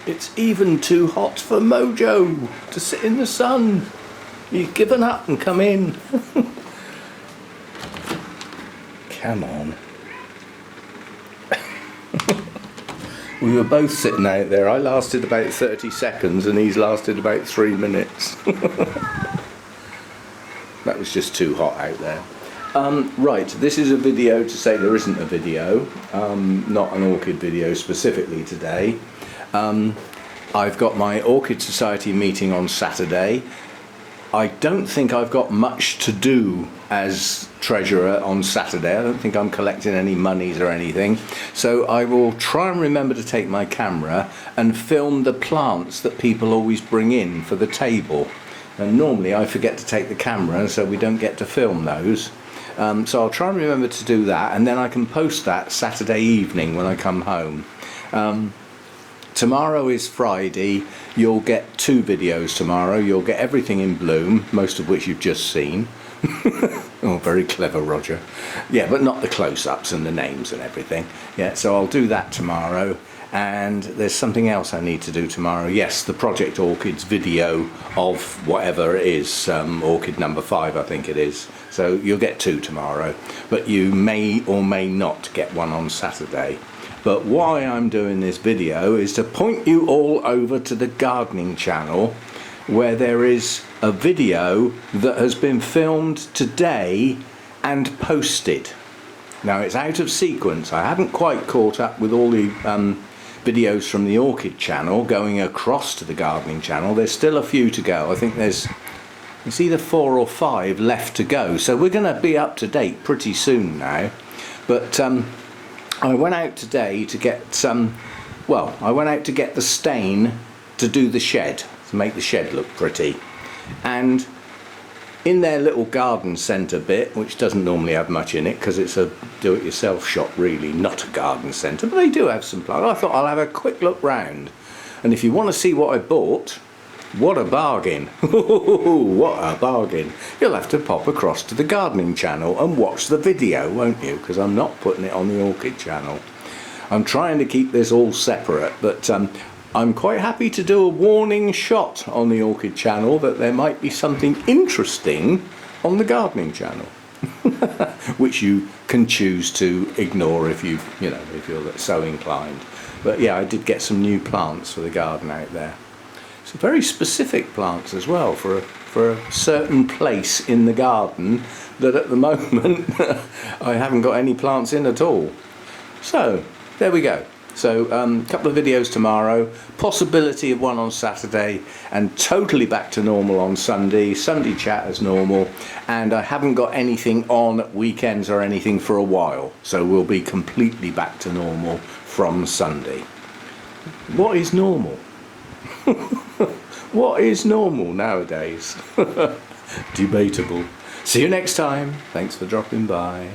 It's even too hot for Mojo to sit in the sun. He's given up and come in. Come on. We were both sitting out there. I lasted about 30 seconds and he's lasted about 3 minutes. That was just too hot out there. Right, this is a video to say there isn't a video, not an orchid video specifically today. I've got my Orchid Society meeting on Saturday. I don't think I've got much to do as treasurer on Saturday. I don't think I'm collecting any monies or anything. So I will try and remember to take my camera and film the plants that people always bring in for the table. And normally I forget to take the camera, so we don't get to film those. So I'll try and remember to do that, and then I can post that Saturday evening when I come home. Tomorrow is Friday. You'll get 2 videos tomorrow. You'll get everything in bloom, most of which you've just seen. Oh, very clever, Roger. Yeah, but not the close-ups and the names and everything. Yeah, so I'll do that tomorrow. And there's something else I need to do tomorrow. Yes, the Project Orchids video of whatever it is, orchid number 5 I think it is. So you'll get 2 tomorrow, but you may or may not get one on Saturday. But why I'm doing this video is to point you all over to the gardening channel, where there is a video that has been filmed today and posted. Now it's out of sequence. I haven't quite caught up with all the videos from the Orchid channel going across to the gardening channel. There's still a few to go. I think there's either 4 or 5 left to go. So we're going to be up to date pretty soon now. But I went out today to get I went out to get the stain to do the shed, to make the shed look pretty. And in their little garden centre bit, which doesn't normally have much in it because it's a do-it-yourself shop really, not a garden centre, but they do have some plants. I thought I'll have a quick look round. And if you want to see what I bought, what a bargain. What a bargain. You'll have to pop across to the gardening channel and watch the video, won't you? Because I'm not putting it on the Orchid channel. I'm trying to keep this all separate, but I'm quite happy to do a warning shot on the Orchid channel that there might be something interesting on the gardening channel. Which you can choose to ignore if if you're so inclined. But yeah, I did get some new plants for the garden out there. Some very specific plants as well for a certain place in the garden that at the moment I haven't got any plants in at all. So there we go. So a couple of videos tomorrow, possibility of one on Saturday, and totally back to normal on Sunday. Sunday chat as normal, and I haven't got anything on weekends or anything for a while, so we'll be completely back to normal from Sunday. What is normal? What is normal nowadays? Debatable. See you next time. Thanks for dropping by.